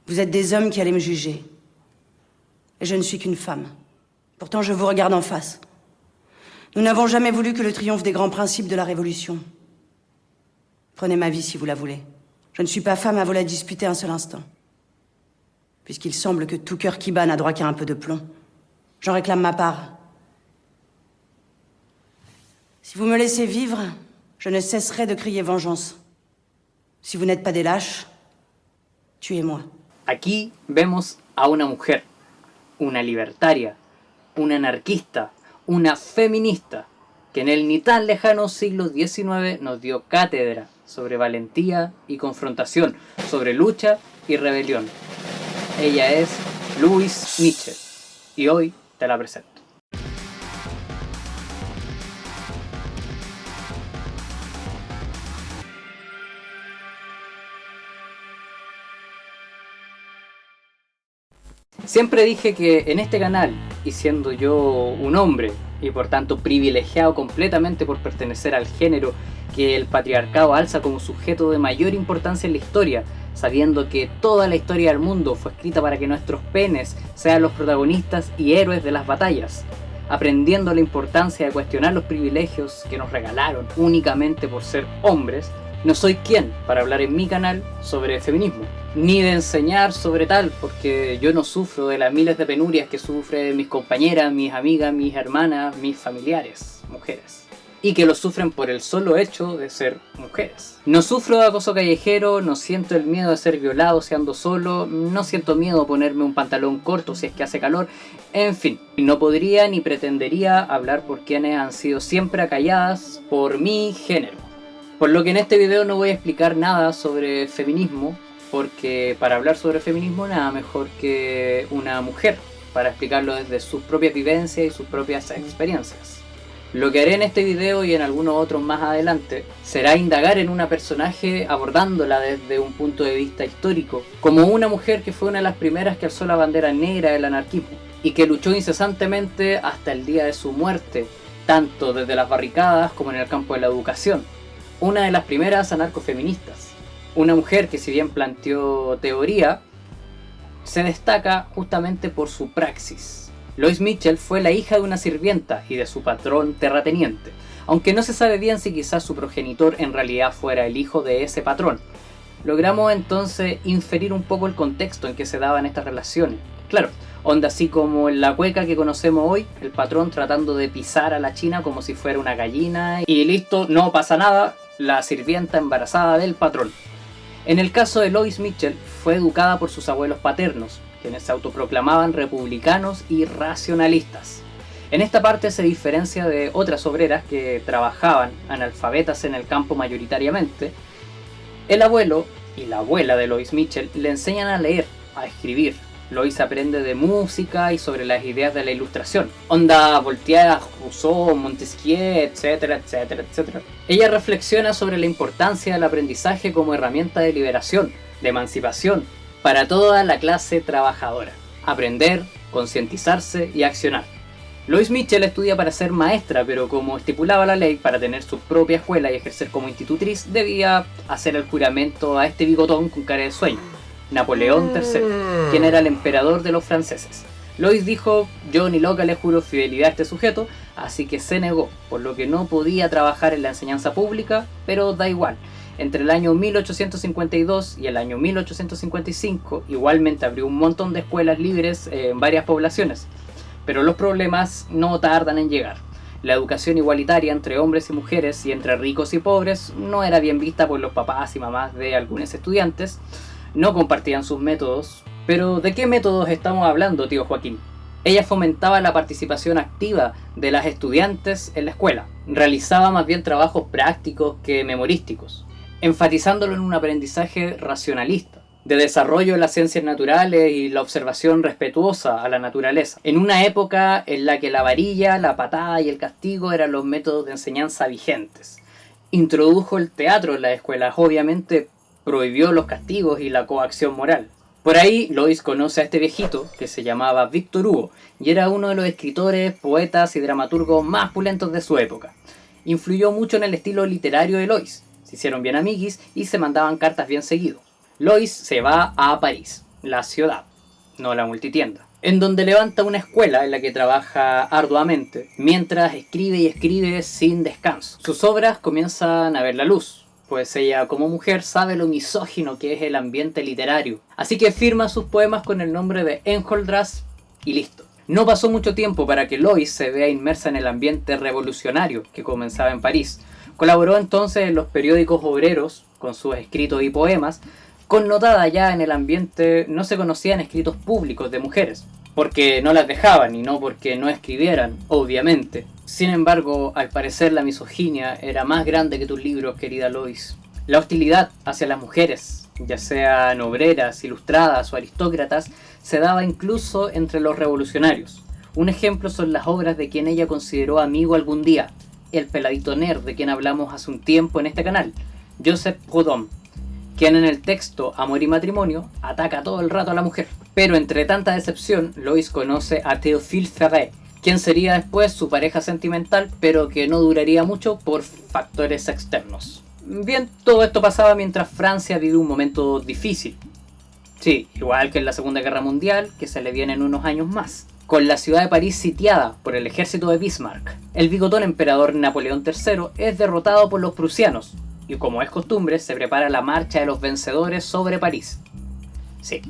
Vous êtes des hommes qui allez me juger. Et je ne suis qu'une femme. Pourtant, je vous regarde en face. Nous n'avons jamais voulu que le triomphe des grands principes de la Révolution. Prenez ma vie si vous la voulez. Je ne suis pas femme à vous la disputer un seul instant. Puisqu'il semble que tout cœur qui bat n'a droit qu'à un peu de plomb. J'en réclame ma part. Si vous me laissez vivre, je ne cesserai de crier vengeance. Si vous n'êtes pas des lâches, tuez-moi. Aquí vemos a una mujer, una libertaria, una anarquista, una feminista, que en el ni tan lejano siglo XIX nos dio cátedra sobre valentía y confrontación, sobre lucha y rebelión. Ella es Louise Mitchell, y hoy te la presento. Siempre dije que en este canal, y siendo yo un hombre, y por tanto privilegiado completamente por pertenecer al género que el patriarcado alza como sujeto de mayor importancia en la historia, sabiendo que toda la historia del mundo fue escrita para que nuestros penes sean los protagonistas y héroes de las batallas, aprendiendo la importancia de cuestionar los privilegios que nos regalaron únicamente por ser hombres, no soy quien para hablar en mi canal sobre feminismo, ni de enseñar sobre tal, porque yo no sufro de las miles de penurias que sufren mis compañeras, mis amigas, mis hermanas, mis familiares, mujeres, y que lo sufren por el solo hecho de ser mujeres. No sufro de acoso callejero, no siento el miedo de ser violado si ando solo, no siento miedo a ponerme un pantalón corto si es que hace calor, en fin, no podría ni pretendería hablar por quienes han sido siempre acalladas por mi género. Por lo que en este video no voy a explicar nada sobre feminismo, porque para hablar sobre feminismo nada mejor que una mujer, para explicarlo desde sus propias vivencias y sus propias experiencias. Lo que haré en este video y en algunos otros más adelante será indagar en una personaje abordándola desde un punto de vista histórico, como una mujer que fue una de las primeras que alzó la bandera negra del anarquismo y que luchó incesantemente hasta el día de su muerte, tanto desde las barricadas como en el campo de la educación. Una de las primeras anarcofeministas. Una mujer que, si bien planteó teoría, se destaca justamente por su praxis. Louise Mitchell fue la hija de una sirvienta y de su patrón terrateniente, aunque no se sabe bien si quizás su progenitor en realidad fuera el hijo de ese patrón. Logramos entonces inferir un poco el contexto en que se daban estas relaciones. Claro, onda así como en la cueca que conocemos hoy, el patrón tratando de pisar a la china como si fuera una gallina y listo, no pasa nada, la sirvienta embarazada del patrón. En el caso de Louise Mitchell, fue educada por sus abuelos paternos, quienes se autoproclamaban republicanos y racionalistas. En esta parte se diferencia de otras obreras que trabajaban analfabetas en el campo mayoritariamente. El abuelo y la abuela de Louise Mitchell le enseñan a leer, a escribir. Louise aprende de música y sobre las ideas de la ilustración. Onda Voltaire, Rousseau, Montesquieu, etcétera, etcétera, etcétera. Ella reflexiona sobre la importancia del aprendizaje como herramienta de liberación, de emancipación, para toda la clase trabajadora. Aprender, concientizarse y accionar. Louise Mitchell estudia para ser maestra, pero como estipulaba la ley, para tener su propia escuela y ejercer como institutriz, debía hacer el juramento a este bigotón con cara de sueño. Napoleón III, quien era el emperador de los franceses. Louise dijo, yo ni loca le juro fidelidad a este sujeto, así que se negó, por lo que no podía trabajar en la enseñanza pública, pero da igual. Entre el año 1852 y el año 1855, igualmente abrió un montón de escuelas libres en varias poblaciones, pero los problemas no tardan en llegar. La educación igualitaria entre hombres y mujeres y entre ricos y pobres no era bien vista por los papás y mamás de algunos estudiantes. No compartían sus métodos, pero ¿de qué métodos estamos hablando, tío Joaquín? Ella fomentaba la participación activa de las estudiantes en la escuela, realizaba más bien trabajos prácticos que memorísticos, enfatizándolo en un aprendizaje racionalista, de desarrollo de las ciencias naturales y la observación respetuosa a la naturaleza, en una época en la que la varilla, la patada y el castigo eran los métodos de enseñanza vigentes. Introdujo el teatro en las escuelas, obviamente prohibió los castigos y la coacción moral. Por ahí Louise conoce a este viejito que se llamaba Victor Hugo y era uno de los escritores, poetas y dramaturgos más pulentos de su época. Influyó mucho en el estilo literario de Louise, se hicieron bien amiguis y se mandaban cartas bien seguido. Louise se va a París, la ciudad, no la multitienda, en donde levanta una escuela en la que trabaja arduamente, mientras escribe y escribe sin descanso. Sus obras comienzan a ver la luz, pues ella como mujer sabe lo misógino que es el ambiente literario, así que firma sus poemas con el nombre de Enjolras y listo. No pasó mucho tiempo para que Lois se vea inmersa en el ambiente revolucionario que comenzaba en París. Colaboró entonces en los periódicos obreros con sus escritos y poemas. Connotada ya en el ambiente, no se conocían escritos públicos de mujeres, porque no las dejaban y no porque no escribieran, obviamente. Sin embargo, al parecer la misoginia era más grande que tus libros, querida Lois. La hostilidad hacia las mujeres, ya sean obreras, ilustradas o aristócratas, se daba incluso entre los revolucionarios. Un ejemplo son las obras de quien ella consideró amigo algún día, el peladito nerd de quien hablamos hace un tiempo en este canal, Joseph Proudhon, quien en el texto Amor y Matrimonio ataca todo el rato a la mujer. Pero entre tanta decepción, Lois conoce a Théophile Ferret, quien sería después su pareja sentimental, pero que no duraría mucho por factores externos. Bien, todo esto pasaba mientras Francia vive un momento difícil. Sí, igual que en la Segunda Guerra Mundial, que se le vienen unos años más, con la ciudad de París sitiada por el ejército de Bismarck. El bigotón emperador Napoleón III es derrotado por los prusianos, y como es costumbre, se prepara la marcha de los vencedores sobre París. Sí,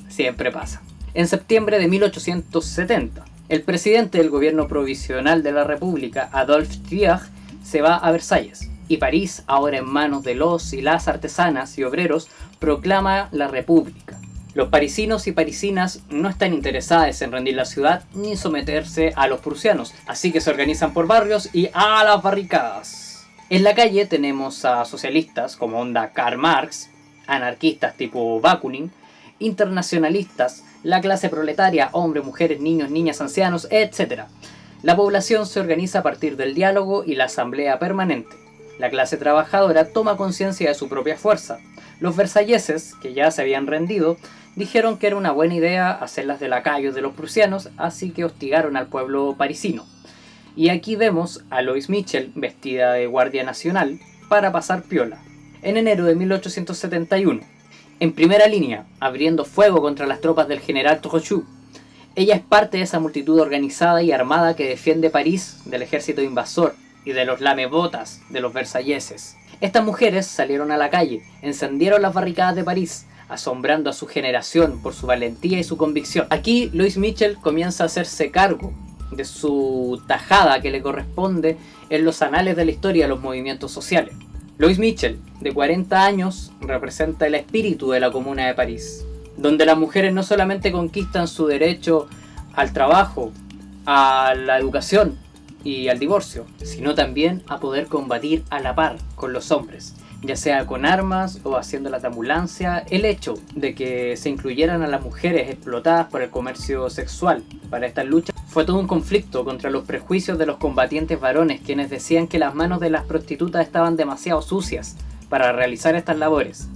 siempre pasa. En septiembre de 1870, el presidente del gobierno provisional de la República, Adolphe Thiers, se va a Versalles, y París, ahora en manos de los y las artesanas y obreros, proclama la República. Los parisinos y parisinas no están interesados en rendir la ciudad ni someterse a los prusianos, así que se organizan por barrios y a las barricadas. En la calle tenemos a socialistas como onda Karl Marx, anarquistas tipo Bakunin, internacionalistas, la clase proletaria, hombres, mujeres, niños, niñas, ancianos, etc. La población se organiza a partir del diálogo y la asamblea permanente. La clase trabajadora toma conciencia de su propia fuerza. Los versalleses, que ya se habían rendido, dijeron que era una buena idea hacerlas de lacayos de los prusianos, así que hostigaron al pueblo parisino. Y aquí vemos a Lois Mitchell vestida de guardia nacional para pasar piola. En enero de 1871, en primera línea, abriendo fuego contra las tropas del general Trochu. Ella es parte de esa multitud organizada y armada que defiende París del ejército invasor y de los lamebotas de los versalleses. Estas mujeres salieron a la calle, encendieron las barricadas de París, asombrando a su generación por su valentía y su convicción. Aquí Lois Mitchell comienza a hacerse cargo de su tajada que le corresponde en los anales de la historia de los movimientos sociales. Lois Mitchell, de 40 años, representa el espíritu de la Comuna de París, donde las mujeres no solamente conquistan su derecho al trabajo, a la educación y al divorcio, sino también a poder combatir a la par con los hombres, ya sea con armas o haciéndolas de ambulancia. El hecho de que se incluyeran a las mujeres explotadas por el comercio sexual para estas luchas fue todo un conflicto contra los prejuicios de los combatientes varones, quienes decían que las manos de las prostitutas estaban demasiado sucias para realizar estas labores.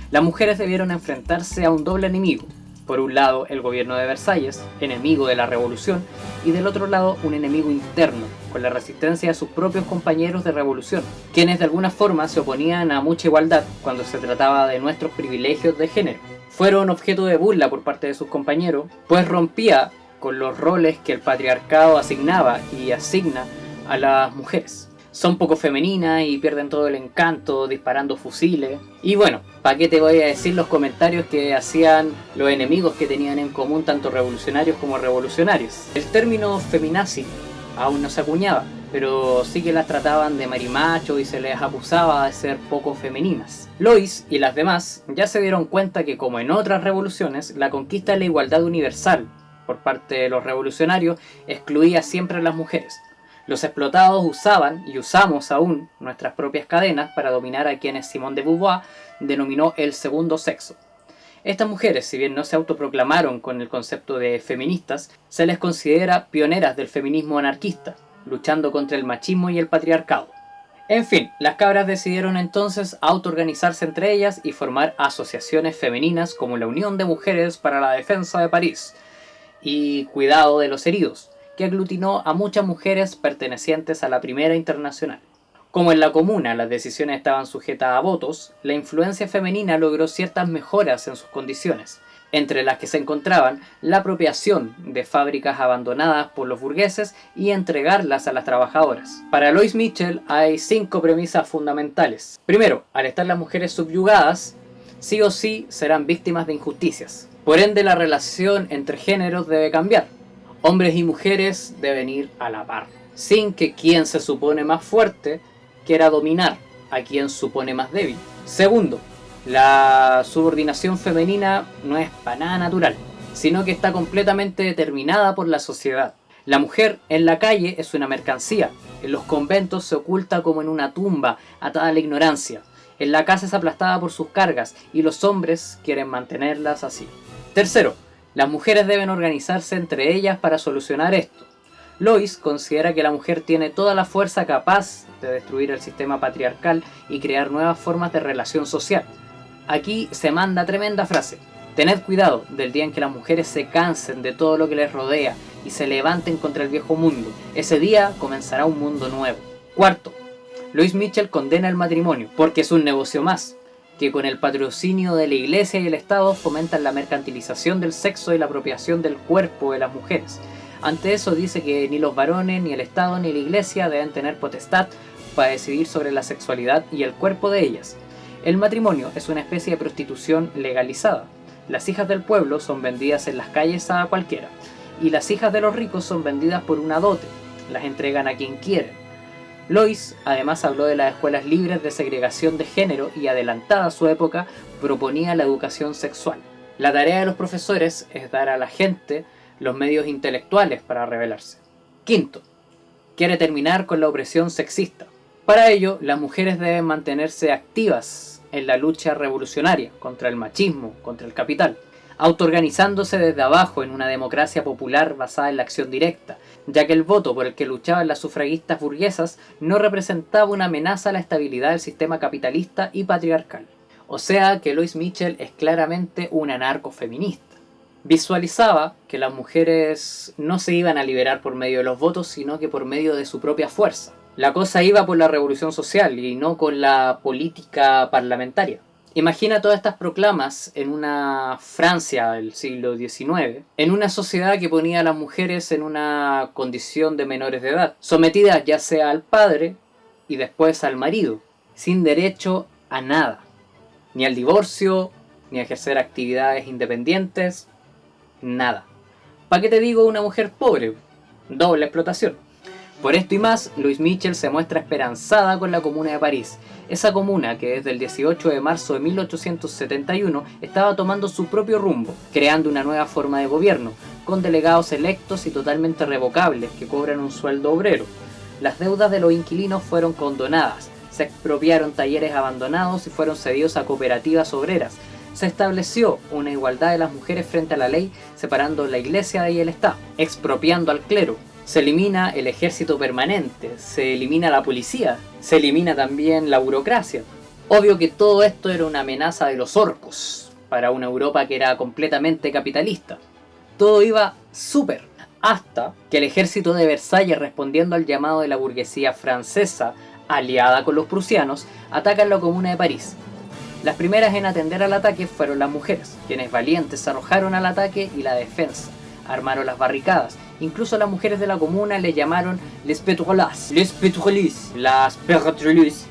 Las mujeres debieron enfrentarse a un doble enemigo. Por un lado, el gobierno de Versalles, enemigo de la revolución, y del otro lado, un enemigo interno, con la resistencia de sus propios compañeros de revolución, quienes de alguna forma se oponían a mucha igualdad cuando se trataba de nuestros privilegios de género. Fueron objeto de burla por parte de sus compañeros, pues rompía con los roles que el patriarcado asignaba y asigna a las mujeres. Son poco femeninas y pierden todo el encanto disparando fusiles. Y bueno, ¿para qué te voy a decir los comentarios que hacían los enemigos que tenían en común tanto revolucionarios como revolucionarios? El término feminazi aún no se acuñaba, pero sí que las trataban de marimacho y se les acusaba de ser poco femeninas. Lois y las demás ya se dieron cuenta que, como en otras revoluciones, la conquista de la igualdad universal por parte de los revolucionarios excluía siempre a las mujeres. Los explotados usaban y usamos aún nuestras propias cadenas para dominar a quienes Simone de Beauvoir denominó el segundo sexo. Estas mujeres, si bien no se autoproclamaron con el concepto de feministas, se les considera pioneras del feminismo anarquista, luchando contra el machismo y el patriarcado. En fin, las cabras decidieron entonces autoorganizarse entre ellas y formar asociaciones femeninas como la Unión de Mujeres para la Defensa de París y Cuidado de los Heridos, que aglutinó a muchas mujeres pertenecientes a la Primera Internacional. Como en la Comuna las decisiones estaban sujetas a votos, la influencia femenina logró ciertas mejoras en sus condiciones. entre las que se encontraban la apropiación de fábricas abandonadas por los burgueses y entregarlas a las trabajadoras. Para Louise Michel hay 5 premisas fundamentales. Primero, al estar las mujeres subyugadas, sí o sí serán víctimas de injusticias. Por ende, la relación entre géneros debe cambiar. Hombres y mujeres deben ir a la par, sin que quien se supone más fuerte quiera dominar a quien supone más débil. Segundo, la subordinación femenina no es para nada natural, sino que está completamente determinada por la sociedad. La mujer en la calle es una mercancía, en los conventos se oculta como en una tumba, atada a la ignorancia. En la casa es aplastada por sus cargas y los hombres quieren mantenerlas así. Tercero, las mujeres deben organizarse entre ellas para solucionar esto. Louise considera que la mujer tiene toda la fuerza capaz de destruir el sistema patriarcal y crear nuevas formas de relación social. Aquí se manda tremenda frase: tened cuidado del día en que las mujeres se cansen de todo lo que les rodea y se levanten contra el viejo mundo. Ese día comenzará un mundo nuevo. Cuarto, Louise Michel condena el matrimonio porque es un negocio más, que con el patrocinio de la iglesia y el Estado fomentan la mercantilización del sexo y la apropiación del cuerpo de las mujeres. Ante eso dice que ni los varones, ni el Estado, ni la iglesia deben tener potestad para decidir sobre la sexualidad y el cuerpo de ellas. El matrimonio es una especie de prostitución legalizada. Las hijas del pueblo son vendidas en las calles a cualquiera, y las hijas de los ricos son vendidas por una dote, las entregan a quien quieren. Louise además habló de las escuelas libres de segregación de género y, adelantada a su época, proponía la educación sexual. La tarea de los profesores es dar a la gente los medios intelectuales para rebelarse. Quinto, quiere terminar con la opresión sexista. Para ello, las mujeres deben mantenerse activas en la lucha revolucionaria contra el machismo, contra el capital, autoorganizándose desde abajo en una democracia popular basada en la acción directa, ya que el voto por el que luchaban las sufragistas burguesas no representaba una amenaza a la estabilidad del sistema capitalista y patriarcal. O sea que Louise Michel es claramente una anarcofeminista. Visualizaba que las mujeres no se iban a liberar por medio de los votos, sino que por medio de su propia fuerza. La cosa iba por la revolución social y no con la política parlamentaria. Imagina todas estas proclamas en una Francia del siglo XIX, en una sociedad que ponía a las mujeres en una condición de menores de edad, sometidas ya sea al padre y después al marido, sin derecho a nada, ni al divorcio, ni a ejercer actividades independientes, nada. ¿Para qué te digo una mujer pobre? Doble explotación. Por esto y más, Louise Michel se muestra esperanzada con la Comuna de París. Esa comuna que desde el 18 de marzo de 1871 estaba tomando su propio rumbo, creando una nueva forma de gobierno, con delegados electos y totalmente revocables que cobran un sueldo obrero. Las deudas de los inquilinos fueron condonadas, se expropiaron talleres abandonados y fueron cedidos a cooperativas obreras. Se estableció una igualdad de las mujeres frente a la ley, separando la iglesia y el Estado, expropiando al clero. Se elimina el ejército permanente, se elimina la policía, se elimina también la burocracia. Obvio que todo esto era una amenaza de los orcos para una Europa que era completamente capitalista. Todo iba súper, hasta que el ejército de Versalles, respondiendo al llamado de la burguesía francesa, aliada con los prusianos, atacan la Comuna de París. Las primeras en atender al ataque fueron las mujeres, quienes valientes se arrojaron al ataque y la defensa. Armaron las barricadas. Incluso las mujeres de la comuna le llamaron les pétrolas, las pétrolas,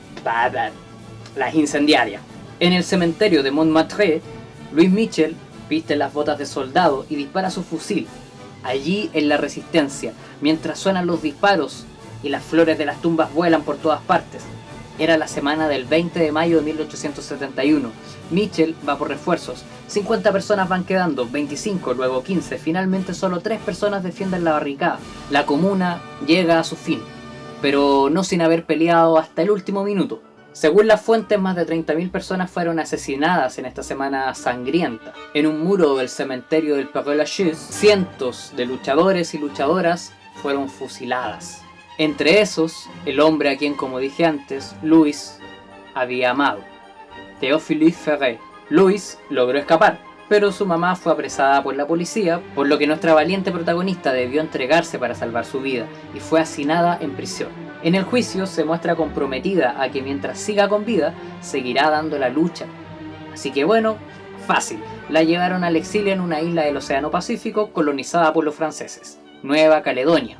las incendiarias. En el cementerio de Montmartre, Louise Michel viste las botas de soldado y dispara su fusil. Allí en la Resistencia, mientras suenan los disparos y las flores de las tumbas vuelan por todas partes. Era la semana del 20 de mayo de 1871. Michel va por refuerzos. 50 personas van quedando, 25, luego 15. Finalmente solo 3 personas defienden la barricada. La comuna llega a su fin, pero no sin haber peleado hasta el último minuto. Según las fuentes, más de 30.000 personas fueron asesinadas en esta semana sangrienta. En un muro del cementerio del Père-Lachaise, cientos de luchadores y luchadoras fueron fusiladas. Entre esos, el hombre a quien, como dije antes, Louise había amado, Théophile Ferré. Louise logró escapar, pero su mamá fue apresada por la policía, por lo que nuestra valiente protagonista debió entregarse para salvar su vida y fue hacinada en prisión. En el juicio se muestra comprometida a que mientras siga con vida, seguirá dando la lucha. Así que bueno, Fácil, la llevaron al exilio en una isla del Océano Pacífico colonizada por los franceses, Nueva Caledonia.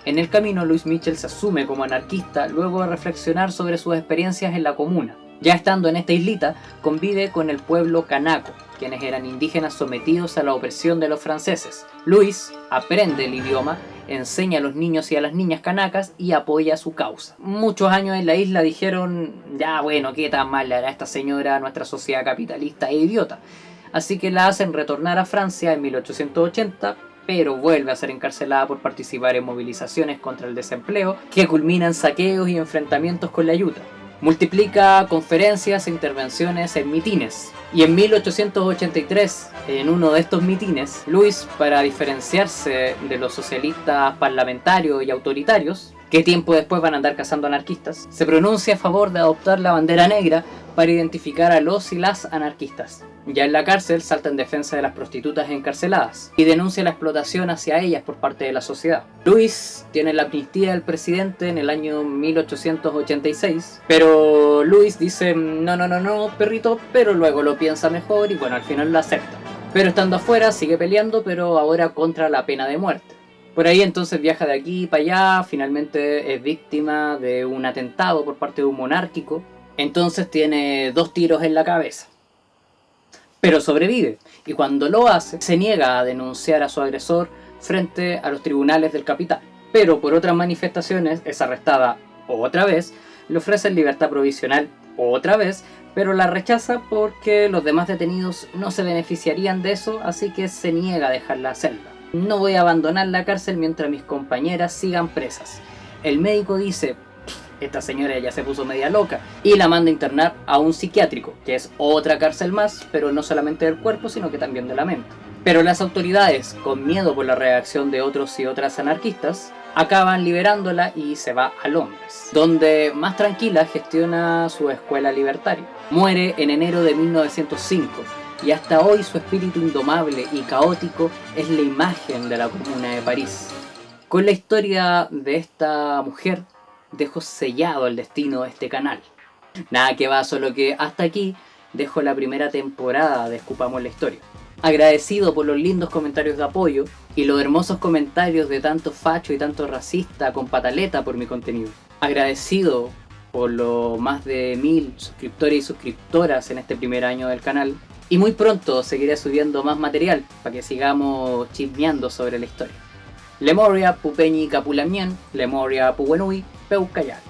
En el camino, Louis Michel se asume como anarquista luego de reflexionar sobre sus experiencias en la comuna. Ya estando en esta islita, convive con el pueblo Kanako, quienes eran indígenas sometidos a la opresión de los franceses. Louis aprende el idioma, enseña a los niños y a las niñas kanacas y apoya su causa. Muchos años en la isla dijeron, ya bueno, qué tan mal le hará esta señora a nuestra sociedad capitalista e idiota. Así que la hacen retornar a Francia en 1880, pero vuelve a ser encarcelada por participar en movilizaciones contra el desempleo que culminan saqueos y enfrentamientos con la Yuta. Multiplica conferencias e intervenciones en mitines. Y en 1883, en uno de estos mitines, Louis, para diferenciarse de los socialistas parlamentarios y autoritarios, que tiempo después van a andar cazando anarquistas, se pronuncia a favor de adoptar la bandera negra para identificar a los y las anarquistas. Ya en la cárcel salta en defensa de las prostitutas encarceladas y denuncia la explotación hacia ellas por parte de la sociedad. Louis tiene la amnistía del presidente en el año 1886, pero Louis dice no, perrito, pero luego lo piensa mejor y bueno, al final lo acepta. Pero estando afuera sigue peleando, pero ahora contra la pena de muerte. Por ahí entonces viaja de aquí para allá, finalmente es víctima de un atentado por parte de un monárquico, entonces tiene 2 tiros en la cabeza. Pero sobrevive, y cuando lo hace, se niega a denunciar a su agresor frente a los tribunales del capital. Pero por otras manifestaciones es arrestada otra vez, le ofrecen libertad provisional otra vez, pero la rechaza porque los demás detenidos no se beneficiarían de eso, así que se niega a dejar la celda. No voy a abandonar la cárcel mientras mis compañeras sigan presas. El médico dice, esta señora ya se puso media loca, y la manda a internar a un psiquiátrico, que es otra cárcel más, pero no solamente del cuerpo, sino que también de la mente. Pero las autoridades, con miedo por la reacción de otros y otras anarquistas, acaban liberándola y se va a Londres, donde más tranquila gestiona su escuela libertaria. Muere en enero de 1905, y hasta hoy su espíritu indomable y caótico es la imagen de la Comuna de París. Con la historia de esta mujer, dejo sellado el destino de este canal. Nada que va, solo que hasta aquí dejo la primera temporada de Escupamos la Historia. Agradecido por los lindos comentarios de apoyo y los hermosos comentarios de tanto facho y tanto racista con pataleta por mi contenido. Agradecido por los más de 1000 suscriptores y suscriptoras en este primer año del canal. Y muy pronto seguiré subiendo más material para que sigamos chismeando sobre la historia. Lemoria, Pupeñi, Capulamien, Lemoria, Puwenui, Peucayal.